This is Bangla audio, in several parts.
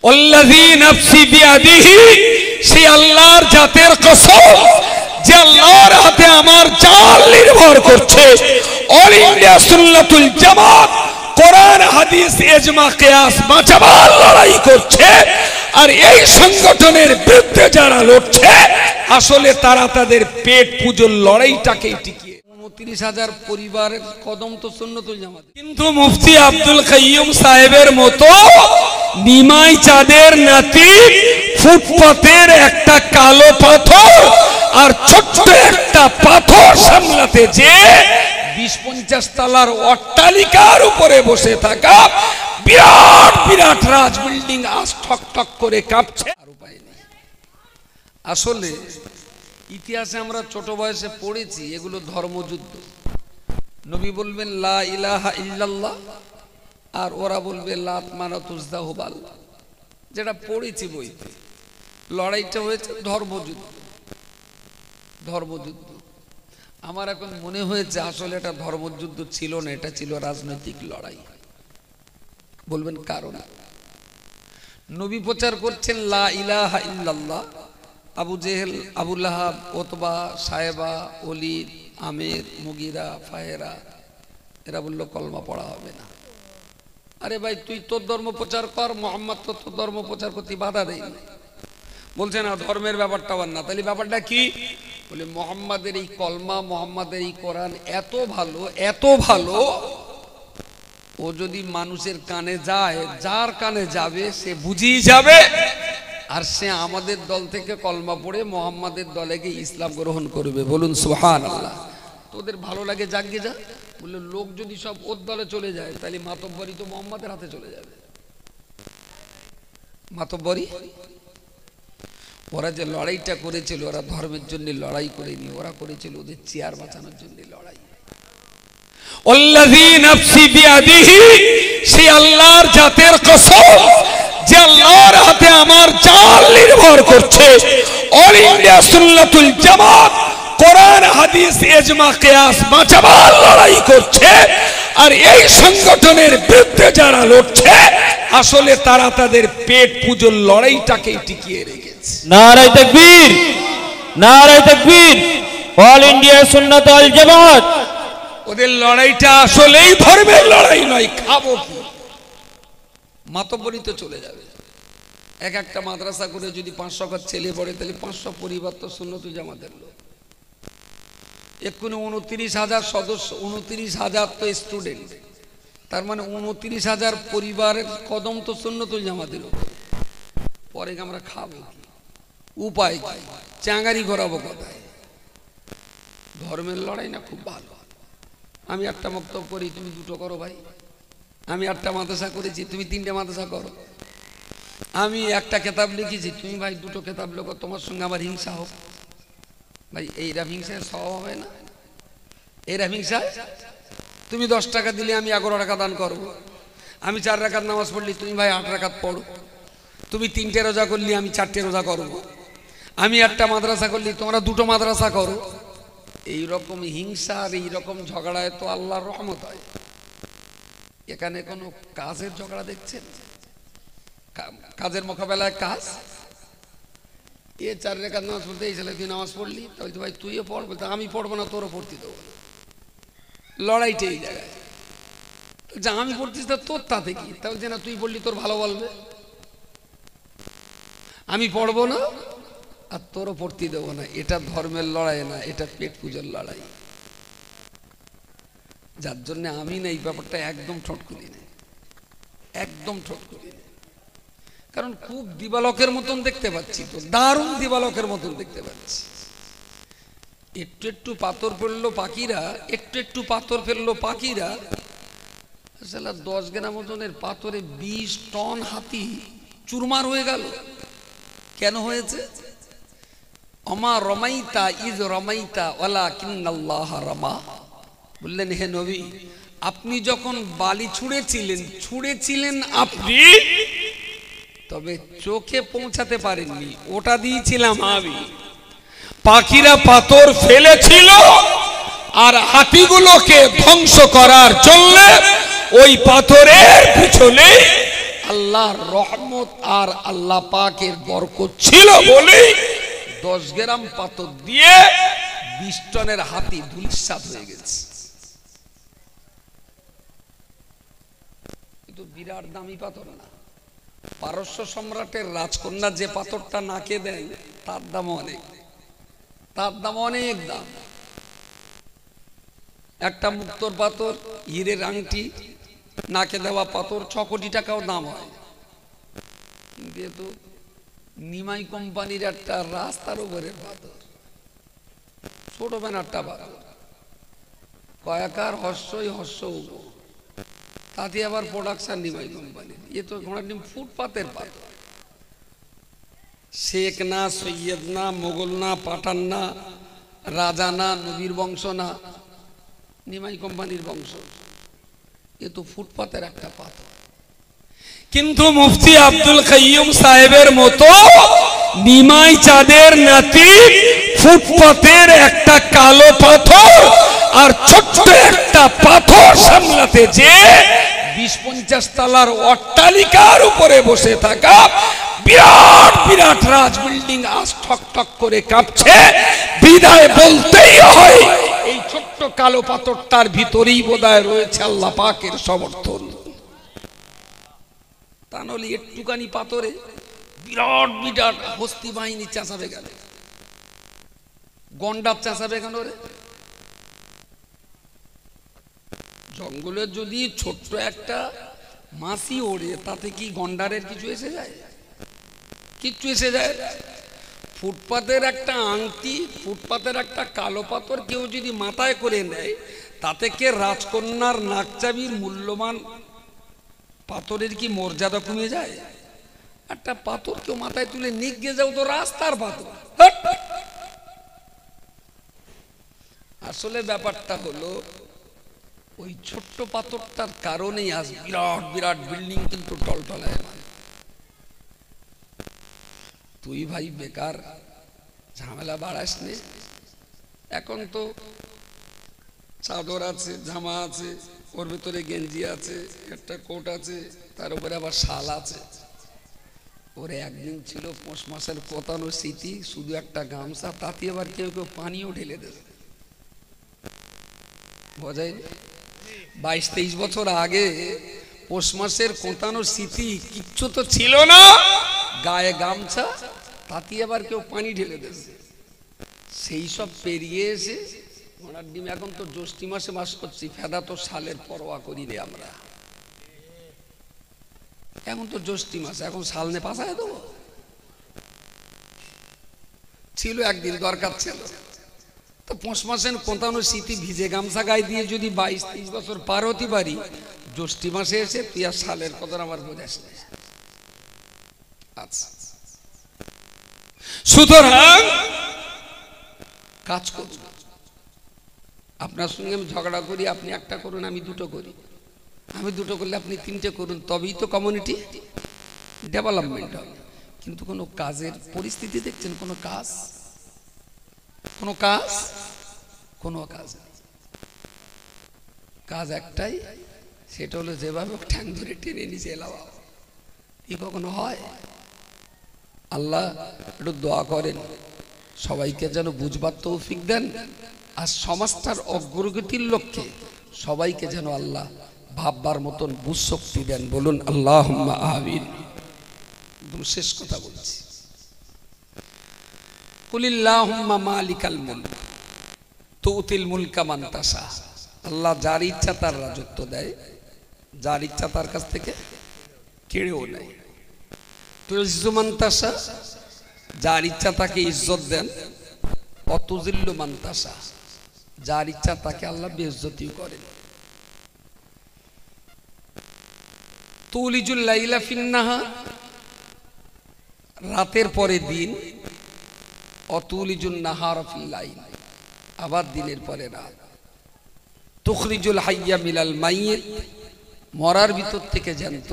আল্লাযী নাফসি বিয়াদিহি, সেই আল্লাহর জাতের কসম যে আল্লাহর হাতে আমার জান নির্ভর করছে। অল ইন্ডিয়া সুন্নাতুল জামাত কোরআন হাদিস ইজমা কিয়াস বাঁচাবার লড়াই করছে। আর এই সংগঠনের বিরুদ্ধে যারা লড়ছে আসলে তারা তাদের পেট পুজোর লড়াইটাকে টিকিয়ে 29,000 পরিবারের কদম তো সুন্নাতুল জামাত। কিন্তু মুফতি আব্দুল কাইয়ুম সাহেবের মতো নিমাই চাঁদের নাতি ফুটপাতের একটা কালো পাথর আর ছোট্ট একটা পাথর সামলাতে যে 20-50 তলার অট্টালিকার উপরে বসে থাকা বিরাট বিরাট রাজ বিল্ডিং আজ ঠক ঠক করে কাঁপছে, আর উপায় নেই। আসলে ইতিহাসে আমরা ছোট বয়সে পড়েছি এগুলো ধর্মযুদ্ধ। নবী বলবেন লা ইলাহা ইল্লাল্লাহ আর ওরা বলবে লাত মানাত উযযা হুবাল, যেটা পড়েছি বইতে। লড়াইটা হয়েছে ধর্মযুদ্ধ। ধর্মযুদ্ধ আমার এখন মনে হয়েছে আসলে এটা ধর্মযুদ্ধ ছিল না, এটা ছিল রাজনৈতিক লড়াই। বলবেন কারণ নবী প্রচার করছেন লা ইলাহা ইল্লাল্লাহ, আবু জেহেল, আবু লাহাব, ওতবা, সায়েবা, ওলিদ, আমের, মুগিরা, ফাহেরা এরা বললো কলমা পড়া হবে না। আরে ভাই তুই তোর ধর্ম প্রচার কর, মুহাম্মদ তো তোর ধর্ম প্রচার করতে বাধা দেয়নি। বলছে না ধর্মের ব্যাপারটা আর না। তাহলে ব্যাপারটা কি? বলে মুহাম্মাদের এই কলমা, মুহাম্মাদের এই কোরআন এত ভালো, এত ভালো, ও যদি মানুষের কানে যায়, যার কানে যাবে সে বুঝিয়ে যাবে, আর সে আমাদের দল থেকে কলমা পড়ে মুহাম্মাদের দলে গিয়ে ইসলাম গ্রহণ করবে। বলুন সুবহানাল্লাহ। তোদের ভালো লাগে জাগিয়ে যা। বললো লোক যদি সব ওর দলে চলে যায় তাহলে মাতব্বরি তো মুহাম্মাদের হাতে চলে যাবে। মাতব্বরি ওরা যে লড়াইটা করেছিল, ওরা ধর্মের জন্য লড়াই করেনি, ওরা করেছিল ওদের চেয়ার বাঁচানোর জন্য লড়াই। আল্লাযী নাফসি বিয়াদিহি, সেই আল্লাহর জাতের কসম যে আল্লাহর হাতে আমার জান নির্ভর করছে। অল ইন্ডিয়া সুন্নাতুল জামাত কোরআন হাদিস ইজমা কিয়াস বাঁচাবার লড়াই করছে। আর এই সংগঠনের বিরুদ্ধে যারা লড়ছে আসলে তারা তাদের পেট পুজোর লড়াইটাকে টিকিয়ে রেখেছে। নারে তাকবীর, নারে তাকবীর। অল ইন্ডিয়া সুন্নাতুল জামাত, ওদের লড়াইটা আসলেই ধর্মের লড়াই নয়। খাবো কি? মাতব্বরি তো চলে যাবে। এক একটা মাদ্রাসা করে যদি 500 করে ছেলে পড়ে তাহলে 500 পরিবার তো সুন্নাতুল জামাতের লোক। এক্ষুনি 29,000 সদস্য, 29,000 তো স্টুডেন্ট, তার মানে 29,000 পরিবারের কদম তো সুন্নাতুল জামাতের লোক। পরে আমরা খাবো কি? উপায় কি? চাঙ্গারি করাবো কোথায়? ধর্মের লড়াই না খুব ভালো। আমি একটা বক্তব্য করি, তুমি দুটো করো ভাই। আমি একটা মাদ্রাসা করেছি, তুমি 3টে মাদ্রাসা করো। আমি একটা কিতাব লিখেছি, তুমি ভাই 2টো কিতাব লেখো। তোমার সঙ্গে আমার হিংসা হোক ভাই, এইরা হিংসার স্বভাব হয় না? এইরা হিংসা। তুমি 10 টাকা দিলে আমি 11 টাকা দান করবো। আমি 4 রাকাত নামাজ পড়লি, তুমি ভাই 8 রাকাত পড়ো। তুমি 3টে রোজা করলি, আমি 4টে রোজা করবো। আমি একটা মাদ্রাসা করলি, তোমরা 2টো মাদ্রাসা করো। এইরকম হিংসা আর এইরকম ঝগড়ায় তো আল্লাহর রহমত হয়। এখানে কোনো কাজের ঝগড়া দেখছেন? কাজের মোকাবেলায় কাজ। এ 4 রাকাত নামাজ পড়তে এই ছেলে, তুই নামাজ পড়লি, তাই তো ভাই তুইও পড়। বলতে আমি পড়বো না, তোরও পড়তে দেবো না। লড়াইটা এই জায়গায়। যা আমি পড়তিস তা তোর তাতে কি? তা বলছে না তুই পড়লি তোর ভালো বলবে, আমি পড়বো না আর তোরও পড়তে দেবো না। এটা ধর্মের লড়াই না, এটা পেট পুজোর লড়াই। যার জন্য আমি না এই ব্যাপারটা একদম ঠোঁট খুলি না, একদম ঠোঁট খুলি না। কারণ খুব দিবালকের মতন দেখতে পাচ্ছি, তো দারুণ দিবালকের মতন দেখতে পাচ্ছি। একটু একটু পাথর ফেললো পাখিরা, একটু একটু পাথর ফেললো পাখিরা। 10 গ্রাম ওজনের পাথরে 20 টন হাতি চুরমার হয়ে গেল। কেন হয়েছে? অমা রমাইতা ইজ রমাইতা ওয়ালাকিন্নাল্লাহ রামা। বললেন হে নবী, আপনি যখন বালি ছুঁড়েছিলেন আপনি, তবে চোখে পৌঁছাতে পারেননি, ওটা দিয়েছিলাম আমি। পাখিরা পাথর ফেলেছিল আর হাতিগুলোকে ধ্বংস করার জন্য ওই পাথরের পিছনে আল্লাহর রহমত আর আল্লাহ পাকের বরকত ছিল বলে 10 গ্রাম পাথর দিয়ে 20 টনের হাতি ধুলিস্যাৎ হয়ে গেছে। কিন্তু বিরাট দামি পাথর না। পারস্য সম্রাটের রাজকন্যা যে পাথরটা নাকে দেয় তার দাম অনেক, তার দাম অনেক দাম। একটা মুক্তোর পাথর, হীরের আংটি, নাকে দেওয়া পাথর 6 কোটি টাকাও দাম হয়। কিন্তু এ তো নিমাই কোম্পানির একটা রাস্তার উপরের পাথর, ছোট ব্যানারটা পাথর, কয়াকার হর্ষই হর্ষ, তাতে আবার প্রোডাকশন নিমাই কোম্পানির। এ তো ফুটপাতের পাথর। শেখ না, সৈয়দ না, মোগল না, পাঠান না, রাজা না, নবীর বংশ না, নিমাই কোম্পানির বংশ। এ তো ফুটপাতের একটা পাথর। কিন্তু মুফতি আব্দুল কাইয়ুম সাহেবের মতো নিমাই চাঁদের নাতি ফুটপাতের একটা কালো পাথর আর ছোট্ট একটা পাথর সামলাতে যে 20-50 তলার অট্টালিকার উপরে বসে থাকা বিরাট বিরাট রাজ বিল্ডিং আজ ঠক ঠক করে কাঁপছে। বিদায় বলতেই হয় এই ছোট্ট কালো পাথরটার ভিতরেই বোধহয় রয়েছে আল্লাহ পাকের সমর্থন। তা নইলে একটুখানি পাথরে বিরাট বিরাট হস্তি বাহিনী চাঁচাবে গেল, গন্ডার চাঁচাবে কেন রে? জঙ্গলে যদি ছোট্ট একটা মাছি ওড়ে তাতে কি গন্ডারের কিছু এসে যায়? কিচ্ছু এসে যায়। ফুটপাতের একটা আংটি, ফুটপাতের একটা কালো পাথর কেউ যদি মাথায় করে নেয় তাতে কে রাজকন্যার নাকচাবির মূল্যবান পাথরের কি মর্যাদা কমে যায়? একটা পাথর কেউ মাথায় তুলে নিয়ে যাও তো রাস্তার পাথর। আসলে ব্যাপারটা হলো ওই ছোট্ট পাথরটার কারণেই আজ বিরাট বিরাট বিল্ডিং কিন্তু টলটলায়। তুই ভাই বেকার ঝামেলা বাড়াস নে। এখন তো চাদর আছে, জামা আছে, ওর ভিতরে গেঞ্জি আছে, একটা কোট আছে, তার উপরে আবার শাল আছে। ওরে একদিন ছিল পৌষ মাসের কোতানো স্মৃতি, শুধু একটা গামছা, তাতে আবার কেউ কেউ পানিও ঢেলে দেবে। বোঝাই 22-23 বছর আগে পৌষ মাসের কোতানো স্মৃতি কিচ্ছু তো ছিল না, গায়ে গামছা, তাতে আবার কেউ পানি ঢেলে দেবে। সেই সব পেরিয়ে এসে ঘোড়ার ডিম এখন তো জ্যৈষ্ঠী মাসে বাস করছি, ফেদা তো শালের পরোয়া করি রে আমরা। এখন তো জ্যৈষ্ঠী মাস, এখন শাল নে পাশায় দেবো? ছিল একদিন দরকার ছিল তো পৌষ মাসের কোতানো স্মৃতি ভিজে গামছা গায়ে দিয়ে যদি 22-23 বছর পার হতে পারি, জ্যৈষ্ঠী মাসে এসে তুই আর শালের কথা আমার বোঝাস না। আচ্ছা, সুতরাং কাজ করুন। আপনার সঙ্গে আমি ঝগড়া করি, আপনি একটা করুন, আমি দুটো করি। আমি দুটো করলে আপনি 3টে করুন, তবেই তো কমিউনিটি ডেভেলপমেন্ট হবে। কিন্তু কোনো কাজের পরিস্থিতি দেখছেন? কোনো কাজ, কোনো কাজ, কোনো কাজ, কাজ একটাই, সেটা হলো যেভাবে ঠ্যাং ধরে টেনে নিচে এলাম। কি কখনো হয়? আল্লাহ একটু দোয়া করেন সবাইকে যেন বুঝবার তৌফিক দেন, আর সমাজটার অগ্রগতির লক্ষ্যে সবাইকে যেন আল্লাহ ভাববার মতন বুঝ শক্তি দেন। বলুন আল্লাহুম্মা আমিন। শেষ কথা বলছি, কুলিল্লাহুম্মা মালিকাল মুলক তুতিল মুলকা মান তাশা। আল্লাহ যার ইচ্ছা তার রাজত্ব দেয়, যার ইচ্ছা তার কাছ থেকে কেড়েও নেয়। তুইজ্জু মান তাশা, যার ইচ্ছা তাকে ইজ্জত দেন। অতুজিল্লু মান তাশা, যার ইচ্ছা তাকে আল্লাহ বেইজ্জতিও করেন। তুলিজুল লাইলা ফিন নাহার, রাতের পরে দিন। অতুলিজুন নাহার ফিল লাইল, আবার দিনের পরে রাত। তুখরিজুল হাইয়া মিনাল মাইয়িত, মরার ভিতর থেকে জ্যান্ত।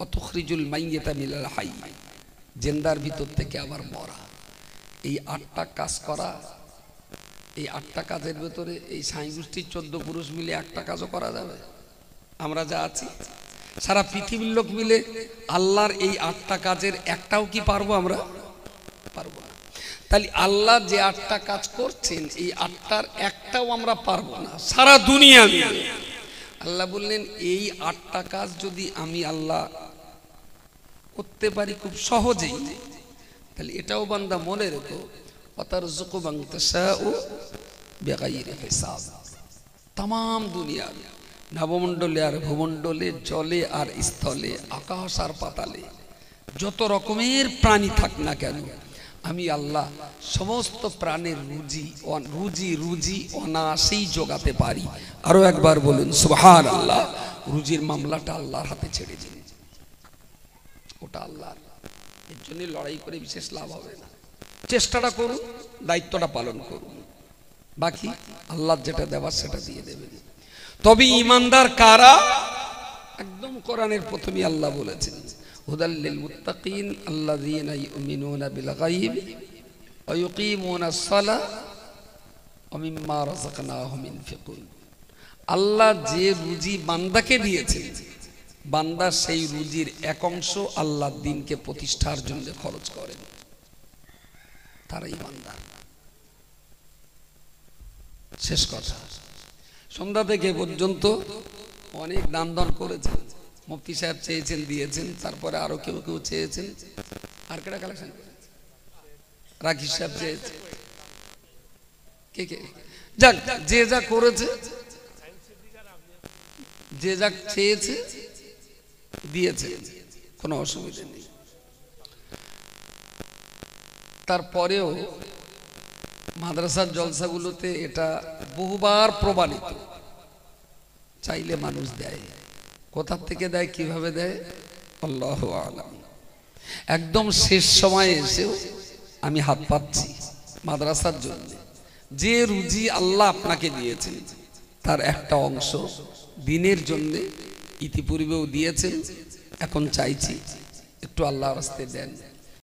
অতুখরিজুল মাইয়িতা মিনাল হাই, জিন্দার ভিতর থেকে আবার মরা। এই 8টা কাজ করা, এই 8টা কাজের ভেতরে এই সাঁই গোষ্ঠীর 14 পুরুষ মিলে একটা কাজও করা যাবে? আমরা যা আছি সারা পৃথিবীর লোক মিলে আল্লাহর এই 8টা কাজের একটাও কি পারবো আমরা? পারবো না। তাহলে আল্লাহ যে 8টা কাজ করছেন এই 8টার একটাও আমরা পারবো না সারা দুনিয়া মিলে। আল্লাহ বললেন এই 8টা কাজ যদি আমি আল্লাহ করতে পারি খুব সহজেই, তাহলে এটাও বান্দা মনে রেখো, ওয়াতারযুকু মান তাশাউ বিগাইরি হিসাব। তাম দুনিয়া নবমণ্ডলে আর ভূমণ্ডলে, জলে আর স্থলে, আকাশ আর পাতালে যত রকমের প্রাণী থাক না কেন, আমি আল্লাহ সমস্ত প্রাণের রুজি অনায়াসেই জোগাতে পারি। আরো একবার বলুন সুবহানাল্লাহ। রুজির মামলাটা আল্লাহর হাতে ছেড়ে দিন, ওটা আল্লাহর। এর জন্য লড়াই করে বিশেষ লাভ হবে না। চেষ্টাটা করুন, দায়িত্বটা পালন করুন, বাকি আল্লাহ যেটা দেওয়ার সেটা দিয়ে দেবেন। তবে ঈমানদার কারা? একদম কোরআনের প্রথমে আল্লাহ বলেছেন, হুদাল লিল মুত্তাকিন আল্লাযীনা ইউমিনুনা বিল গায়বি ওয়া ইউকিমুনাস সালাহ ওয়া মিম্মা রাযাকনাহুম ইনফিকুন। আল্লাহ যে রুজি বান্দাকে দিয়েছেন, বান্দা সেই রুজির এক অংশ আল্লাহর দ্বীনকে প্রতিষ্ঠার জন্য খরচ করেন, তারা ঈমানদার। শেষ কথা। সন্ধ্যা থেকে পর্যন্ত অনেক দান দান করেছেন, মুফতি সাহেব চেয়েছেন দিয়েছেন, তারপরে আরো কেউ কেউ চেয়েছেন, আর কেটা কালেকশন রাকিব সাহেব চেয়েছে, কে কে যাক যে যা করেছে, যে যা চেয়েছে দিয়েছে, কোনো অসুবিধা নেই। তারপরেও মাদ্রাসার জলসাগুলোতে এটা বহুবার প্রমাণিত, চাইলে মানুষ দেয়। কোথা থেকে দেয়, কিভাবে দেয়, আল্লাহু আলাম। একদম শেষ সময়ে এসেও আমি হাত পাচ্ছি মাদ্রাসার জন্য। যে রুজি আল্লাহ আপনাকে দিয়েছেন তার একটা অংশ দিনের জন্য ইতিপূর্বেও দিয়েছেন, এখন চাইছি একটু আল্লাহর রাস্তায় দেন।